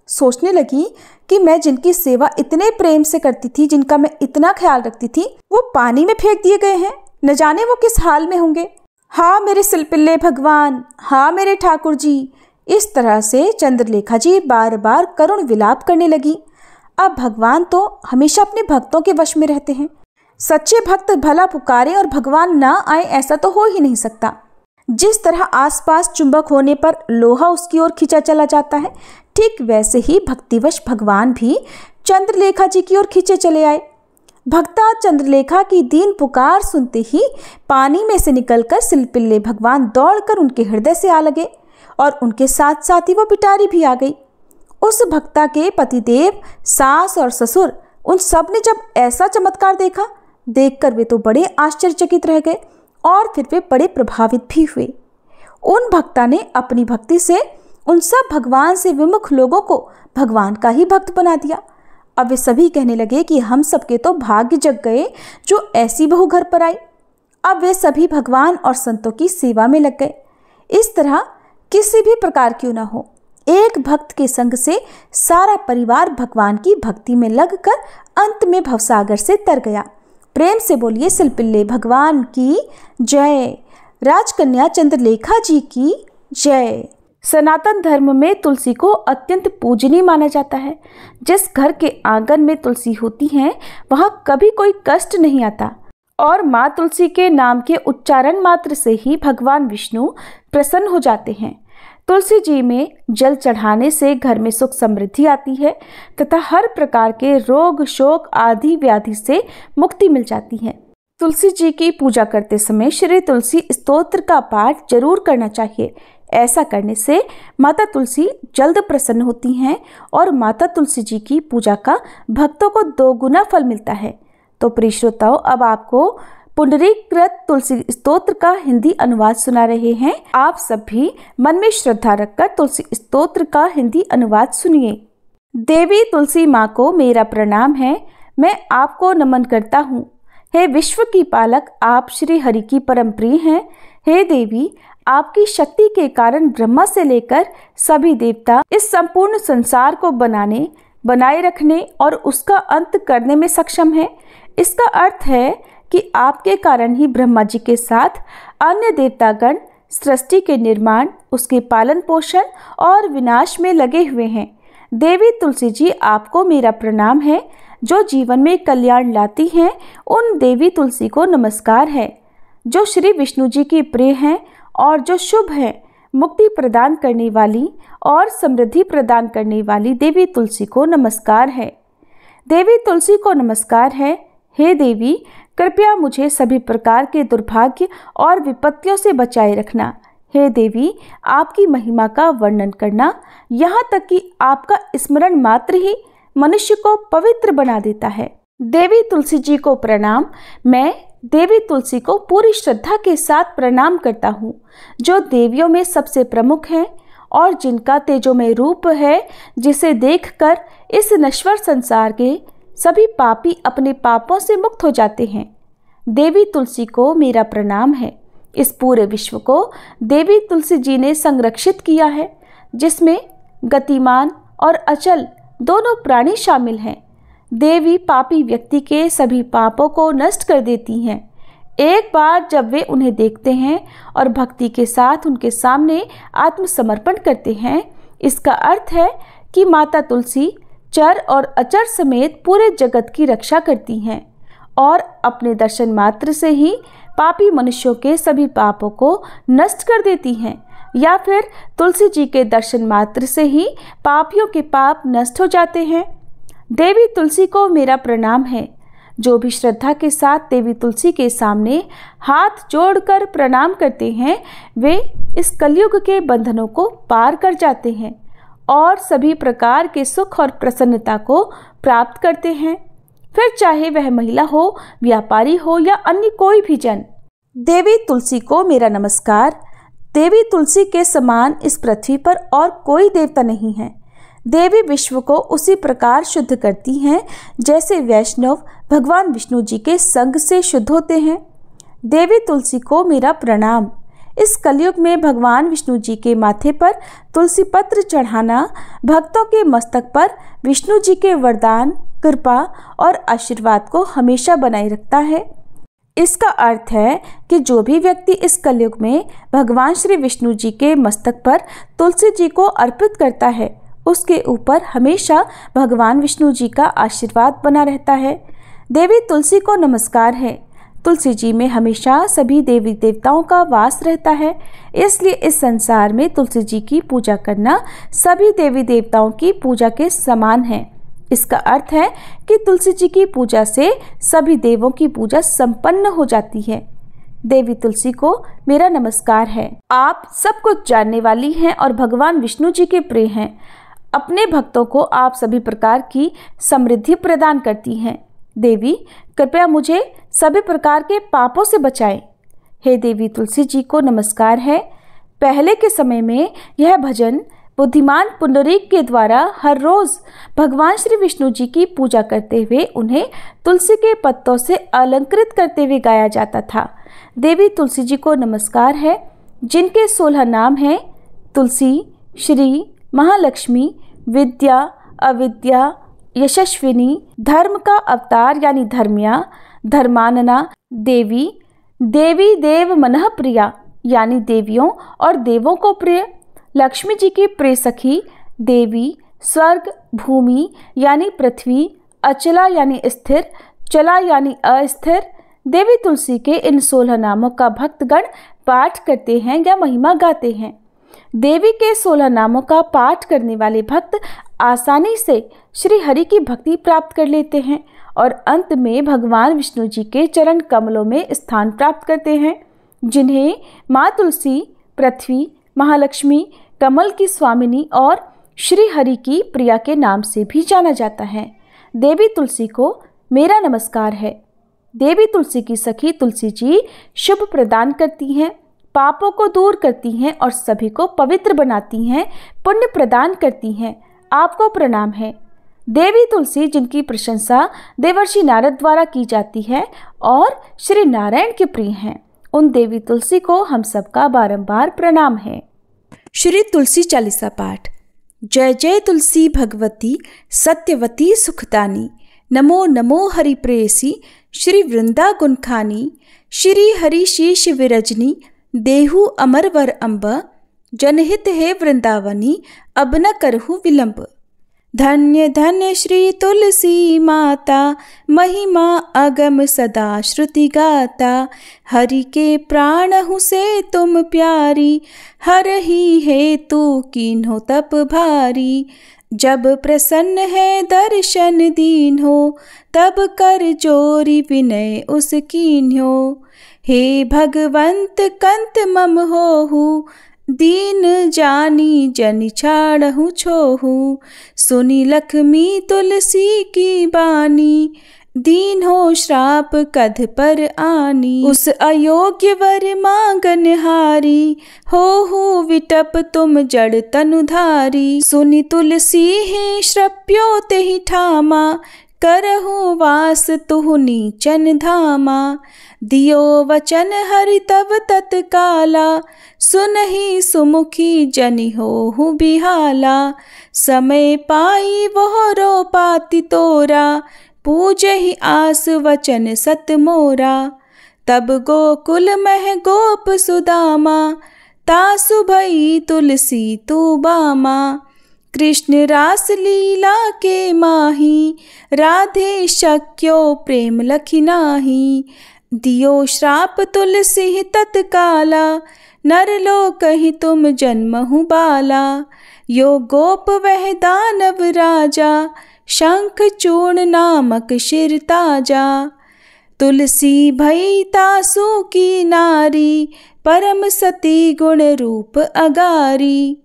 सोचने लगी कि मैं जिनकी सेवा इतने प्रेम से करती थी, जिनका मैं इतना ख्याल रखती थी, वो पानी में फेंक दिए गए हैं। न जाने वो किस हाल में होंगे। हाँ मेरे सिलपिल्ले भगवान, हाँ मेरे ठाकुर जी, इस तरह से चंद्रलेखा जी बार बार करुण विलाप करने लगी। अब भगवान तो हमेशा अपने भक्तों के वश में रहते हैं। सच्चे भक्त भला पुकारे और भगवान ना आए, ऐसा तो हो ही नहीं सकता। जिस तरह आसपास चुंबक होने पर लोहा उसकी ओर खींचा चला जाता है, ठीक वैसे ही भक्तिवश भगवान भी चंद्रलेखा जी की ओर खींचे चले आए। भक्ता चंद्रलेखा की दीन पुकार सुनते ही पानी में से निकलकर सिलपिल्ले भगवान दौड़कर उनके हृदय से आ लगे और उनके साथ साथ ही वो पिटारी भी आ गई। उस भक्ता के पतिदेव, सास और ससुर, उन सब ने जब ऐसा चमत्कार देखा, देखकर वे तो बड़े आश्चर्यचकित रह गए और फिर वे बड़े प्रभावित भी हुए। उन भक्ता ने अपनी भक्ति से उन सब भगवान से विमुख लोगों को भगवान का ही भक्त बना दिया। अब वे सभी कहने लगे कि हम सबके तो भाग्य जग गए जो ऐसी बहू घर पर आई। अब वे सभी भगवान और संतों की सेवा में लग गए। इस तरह किसी भी प्रकार क्यों ना हो, एक भक्त के संग से सारा परिवार भगवान की भक्ति में लगकर अंत में भवसागर से तर गया। प्रेम से बोलिए सिलपिल्ले भगवान की जय। राजकन्या चंद्रलेखा जी की जय। सनातन धर्म में तुलसी को अत्यंत पूजनीय माना जाता है। जिस घर के आंगन में तुलसी होती है वहां कभी कोई कष्ट नहीं आता और माँ तुलसी के नाम के उच्चारण मात्र से ही भगवान विष्णु प्रसन्न हो जाते हैं। तुलसी जी में जल चढ़ाने से घर में सुख समृद्धि आती है तथा हर प्रकार के रोग शोक आदि व्याधि से मुक्ति मिल जाती है। तुलसी जी की पूजा करते समय श्री तुलसी स्तोत्र का पाठ जरूर करना चाहिए। ऐसा करने से माता तुलसी जल्द प्रसन्न होती हैं और माता तुलसी जी की पूजा का भक्तों को 2 गुना फल मिलता है। तो प्रिय श्रोताओं, अब आपको पुंडरीकृत तुलसी स्तोत्र का हिंदी अनुवाद सुना रहे हैं। आप सब भी मन में श्रद्धा रखकर तुलसी स्तोत्र का हिंदी अनुवाद सुनिए। देवी तुलसी माँ को मेरा प्रणाम है, मैं आपको नमन करता हूँ। हे विश्व की पालक, आप श्री हरि की परम प्रिय हैं। हे देवी, आपकी शक्ति के कारण ब्रह्मा से लेकर सभी देवता इस संपूर्ण संसार को बनाए रखने और उसका अंत करने में सक्षम है। इसका अर्थ है कि आपके कारण ही ब्रह्मा जी के साथ अन्य देवतागण सृष्टि के निर्माण, उसके पालन पोषण और विनाश में लगे हुए हैं। देवी तुलसी जी, आपको मेरा प्रणाम है। जो जीवन में कल्याण लाती हैं, उन देवी तुलसी को नमस्कार है। जो श्री विष्णु जी की प्रिय हैं और जो शुभ है, मुक्ति प्रदान करने वाली और समृद्धि प्रदान करने वाली देवी तुलसी को नमस्कार है। देवी तुलसी को नमस्कार है। हे देवी, कृपया मुझे सभी प्रकार के दुर्भाग्य और विपत्तियों से बचाए रखना। हे देवी, आपकी महिमा का वर्णन करना, यहाँ तक कि आपका स्मरण मात्र ही मनुष्य को पवित्र बना देता है। देवी तुलसी जी को प्रणाम। मैं देवी तुलसी को पूरी श्रद्धा के साथ प्रणाम करता हूँ, जो देवियों में सबसे प्रमुख है और जिनका तेजोमय रूप है, जिसे देखकर इस नश्वर संसार के सभी पापी अपने पापों से मुक्त हो जाते हैं। देवी तुलसी को मेरा प्रणाम है। इस पूरे विश्व को देवी तुलसी जी ने संरक्षित किया है, जिसमें गतिमान और अचल दोनों प्राणी शामिल हैं। देवी पापी व्यक्ति के सभी पापों को नष्ट कर देती हैं। एक बार जब वे उन्हें देखते हैं और भक्ति के साथ उनके सामने आत्मसमर्पण करते हैं, इसका अर्थ है कि माता तुलसी चर और अचर समेत पूरे जगत की रक्षा करती हैं और अपने दर्शन मात्र से ही पापी मनुष्यों के सभी पापों को नष्ट कर देती हैं, या फिर तुलसी जी के दर्शन मात्र से ही पापियों के पाप नष्ट हो जाते हैं। देवी तुलसी को मेरा प्रणाम है। जो भी श्रद्धा के साथ देवी तुलसी के सामने हाथ जोड़कर प्रणाम करते हैं, वे इस कलयुग के बंधनों को पार कर जाते हैं और सभी प्रकार के सुख और प्रसन्नता को प्राप्त करते हैं, फिर चाहे वह महिला हो, व्यापारी हो या अन्य कोई भी जन। देवी तुलसी को मेरा नमस्कार। देवी तुलसी के समान इस पृथ्वी पर और कोई देवता नहीं है। देवी विश्व को उसी प्रकार शुद्ध करती हैं जैसे वैष्णव भगवान विष्णु जी के संग से शुद्ध होते हैं। देवी तुलसी को मेरा प्रणाम। इस कलयुग में भगवान विष्णु जी के माथे पर तुलसी पत्र चढ़ाना भक्तों के मस्तक पर विष्णु जी के वरदान, कृपा और आशीर्वाद को हमेशा बनाए रखता है। इसका अर्थ है कि जो भी व्यक्ति इस कलयुग में भगवान श्री विष्णु जी के मस्तक पर तुलसी जी को अर्पित करता है, उसके ऊपर हमेशा भगवान विष्णु जी का आशीर्वाद बना रहता है। देवी तुलसी को नमस्कार है। तुलसी जी में हमेशा सभी देवी देवताओं का वास रहता है, इसलिए इस संसार में तुलसी जी की पूजा करना सभी देवी देवताओं की पूजा के समान है। इसका अर्थ है कि तुलसी जी की पूजा से सभी देवों की पूजा संपन्न हो जाती है। देवी तुलसी को मेरा नमस्कार है। आप सब कुछ जानने वाली हैं और भगवान विष्णु जी के प्रिय हैं। अपने भक्तों को आप सभी प्रकार की समृद्धि प्रदान करती हैं। देवी कृपया मुझे सभी प्रकार के पापों से बचाएं। हे देवी तुलसी जी को नमस्कार है। पहले के समय में यह भजन बुद्धिमान पुंडरीक के द्वारा हर रोज भगवान श्री विष्णु जी की पूजा करते हुए उन्हें तुलसी के पत्तों से अलंकृत करते हुए गाया जाता था। देवी तुलसी जी को नमस्कार है, जिनके 16 नाम हैं तुलसी, श्री, महालक्ष्मी, विद्या, अविद्या, यशस्विनी, धर्म का अवतार यानी धर्मिया, धर्मानना, देवी, देवी देव मनः प्रिया यानी देवियों और देवों को प्रिय, लक्ष्मी जी की प्रिय सखी, देवी, स्वर्ग, भूमि यानी पृथ्वी, अचला यानी स्थिर, चला यानी अस्थिर। देवी तुलसी के इन 16 नामों का भक्तगण पाठ करते हैं या महिमा गाते हैं। देवी के 16 नामों का पाठ करने वाले भक्त आसानी से श्री हरि की भक्ति प्राप्त कर लेते हैं और अंत में भगवान विष्णु जी के चरण कमलों में स्थान प्राप्त करते हैं, जिन्हें माँ तुलसी, पृथ्वी, महालक्ष्मी, कमल की स्वामिनी और श्री हरि की प्रिया के नाम से भी जाना जाता है। देवी तुलसी को मेरा नमस्कार है। देवी तुलसी की सखी तुलसी जी शुभ प्रदान करती हैं, पापों को दूर करती हैं और सभी को पवित्र बनाती हैं, पुण्य प्रदान करती हैं। आपको प्रणाम है। देवी तुलसी जिनकी प्रशंसा देवर्षि नारद द्वारा की जाती है और श्री नारायण के प्रिय हैं, उन देवी तुलसी को हम सबका बारंबार प्रणाम है। श्री तुलसी चालीसा पाठ। जय जय तुलसी भगवती सत्यवती सुखदानी, नमो नमो हरि प्रेयसी श्री वृंदा गुणखानी, श्री हरि शीश विरजनी देहु अमर वर अम्ब, जनहित है वृंदावनी अब न करहु विलंब। धन्य धन्य श्री तुलसी माता, महिमा अगम सदा श्रुति गाता, हरि के प्राणहु से तुम प्यारी, हर ही है तू कीन्हो तप भारी। जब प्रसन्न है दर्शन दीन हो, तब कर जोरी विनय उस कीन्हो। हे भगवंत कंत मम होहु, दीन जानी जनि छाड़हु छोहु। सुनी लक्ष्मी तुलसी की बानी, दीन हो श्राप कध पर आनी। उस अयोग्य वर मांगन हारी, हो विटप तुम जड़ तनुधारी। सुनी तुलसी ही श्रप्यो तेहि ठामा, करहु वास तुहु नीचन धामा। दियो वचन हरि तब तत्काला, सुनहि सुमुखी जनि होहु बिहाला। समय पाई वह रो पाति तोरा, पूजहि आस वचन सत मोरा। तब गोकुल मह गोप सुदामा, तासु भई तुलसी तू बामा। कृष्ण रास लीला के माही, राधे शक्यो प्रेम लखि नाही। दियो श्राप तुलसी तत्काला, नरलोक ही तुम जन्महु बाला। यो गोप वह दानव राजा, शंख चूर्ण नामक शिर ताजा। तुलसी भई तासु की नारी, परम सती गुण रूप अगारी।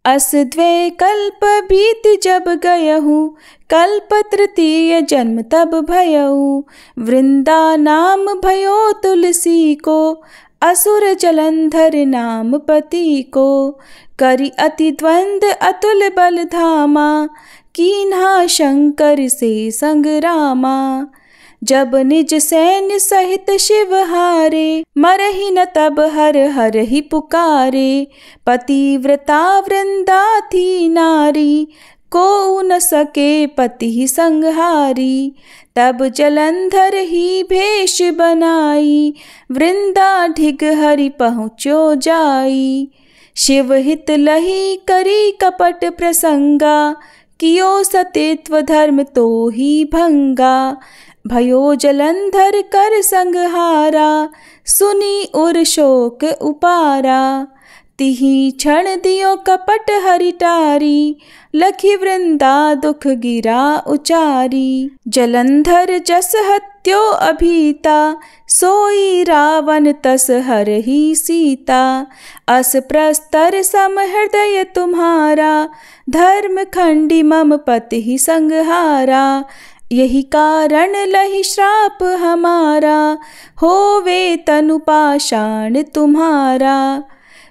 अस द्वे कल्प बीत जब गयहु, कल्प तृतीय जन्म तब भयहु। वृंदा नाम भयो तुलसी को, असुर जलंधर नाम पति को। करि अति द्वंद अतुल बल धामा, कीन्हा शंकर से संग्रामा। जब निज सैन्य सहित शिव हारे, मरहि न तब हर हर ही पुकारे। पतिव्रता वृंदा थी नारी, को न सके पति संहारी। तब जलंधर ही भेष बनाई, वृंदाढिग हरि पहुँचो जाई। शिव हित लही करी कपट प्रसंगा, कियो सतीत्व धर्म तो ही भंगा। भयो जलंधर कर संहारा, सुनी उर शोक उपारा। तिही क्षण दियो कपट हरि टारी, लखी वृंदा दुख गिरा उचारी। जलंधर जस हत्यो अभीता, सोई रावण तस हर ही सीता। अस प्रस्तर सम हृदय तुम्हारा, धर्म खंडी मम पति संहारा। यही कारण लही श्राप हमारा, होवे तनु पाषाण तुम्हारा।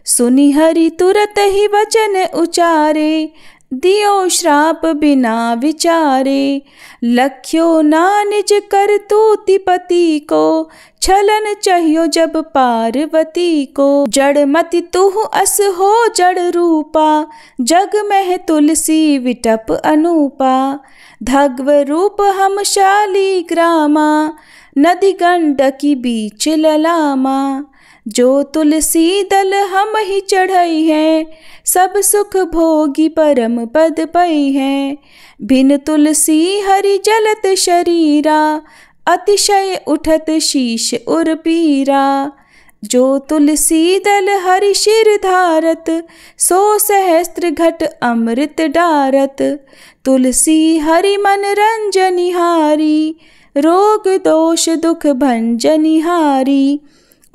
सुनि हरि तुरत ही वचन उचारे, दियो श्राप बिना विचारे। लख्यो ना निज कर तूति पति को, छलन चाहियो जब पार्वती को। जड़ मति तुह अस हो जड़ रूपा, जग में तुलसी विटप अनूपा। धग्व रूप हम शाली ग्रामा, नदी गंडकी बीच ललामा। जो तुलसी दल हम ही चढ़ई है, सब सुख भोगी परम पद पई है। बिन तुलसी हरि जलत शरीरा, अतिशय उठत शीश उर पीरा। जो तुलसी दल हरि शिर धारत, सो सहस्त्र घट अमृत डारत। तुलसी हरि मन रंजनिहारी, रोग दोष दुख भंजनिहारी।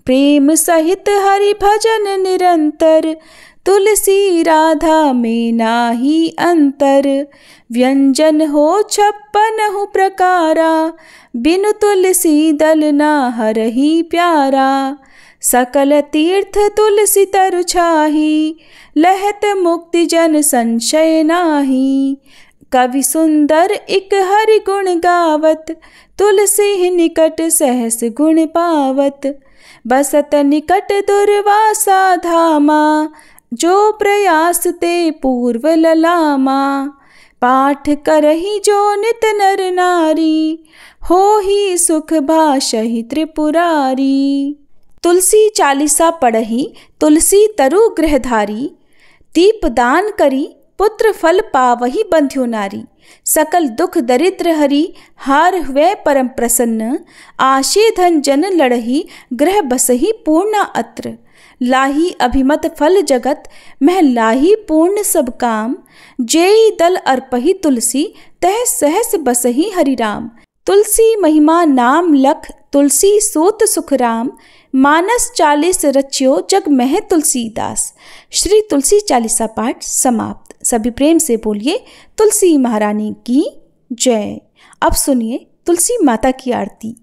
प्रेम सहित हरि भजन निरंतर, तुलसी राधा में नाही अंतर। व्यंजन हो 56 प्रकारा, बिनु तुलसी दल ना हरहि प्यारा। सकल तीर्थ तुलसी तरु छाही, लहत मुक्ति जन संशय नाही। कवि सुंदर इक हरि गुण गावत, तुलसी निकट सहस गुण पावत। बसत निकट दुर्वासा धामा, जो प्रयास ते पूर्व ललामा। पाठ करहि जो नित नर नारी, हो ही सुख भाषहि त्रिपुरारी। तुलसी चालीसा पढ़ही, तुलसी तरु गृहधारी। दीप दान करी, पुत्र फल पावही बंध्यो नारी। सकल दुख दरिद्र हरि, हार हुए परम प्रसन्न। आशे धन जन लड़ही, ग्रह बसही पूर्णा अत्र। लाही अभिमत फल जगत, मह लाही पूर्ण सब काम। जेई दल अर्पही तुलसी, तह सहस बसही हरि राम। तुलसी महिमा नाम लख, तुलसी सूत सुख राम। मानस 40 रच्यो, जग मह तुलसीदास। श्री तुलसी चालीसा पाठ समाप्त। सभी प्रेम से बोलिए तुलसी महारानी की जय। अब सुनिए तुलसी माता की आरती।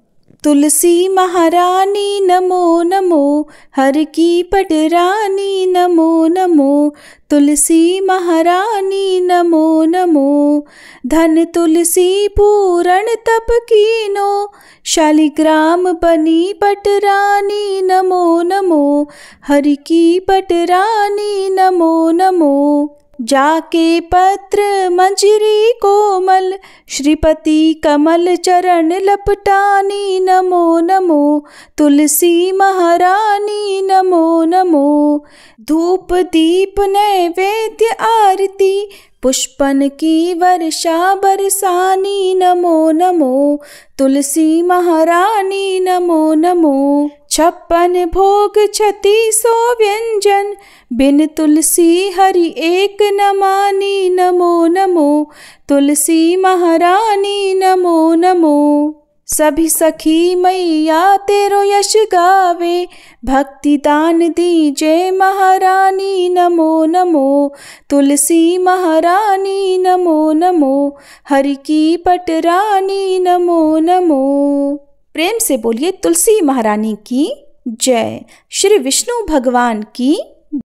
तुलसी महारानी नमो नमो, हर की पटरानी नमो नमो। तुलसी महारानी नमो नमो, धन तुलसी पूरण तप कीनो। शालिग्राम बनी पटरानी नमो नमो, हरि की पटरानी नमो नमो। जाके पत्र मंजरी कोमल, श्रीपति कमल चरण लपटानी नमो नमो। तुलसी महारानी नमो नमो। धूप दीप नैवेद्य आरती, पुष्पन की वर्षा बरसानी नमो नमो। तुलसी महारानी नमो नमो। 56 भोग 3600 व्यंजन, बिन तुलसी हरि एक न मानी नमो नमो। तुलसी महारानी नमो नमो। सभी सखी मैया तेरो यश गावे, भक्ति दान दीजे महारानी नमो नमो। तुलसी महारानी नमो नमो, हरि की पटरानी नमो नमो। प्रेम से बोलिए तुलसी महारानी की जय। श्री विष्णु भगवान की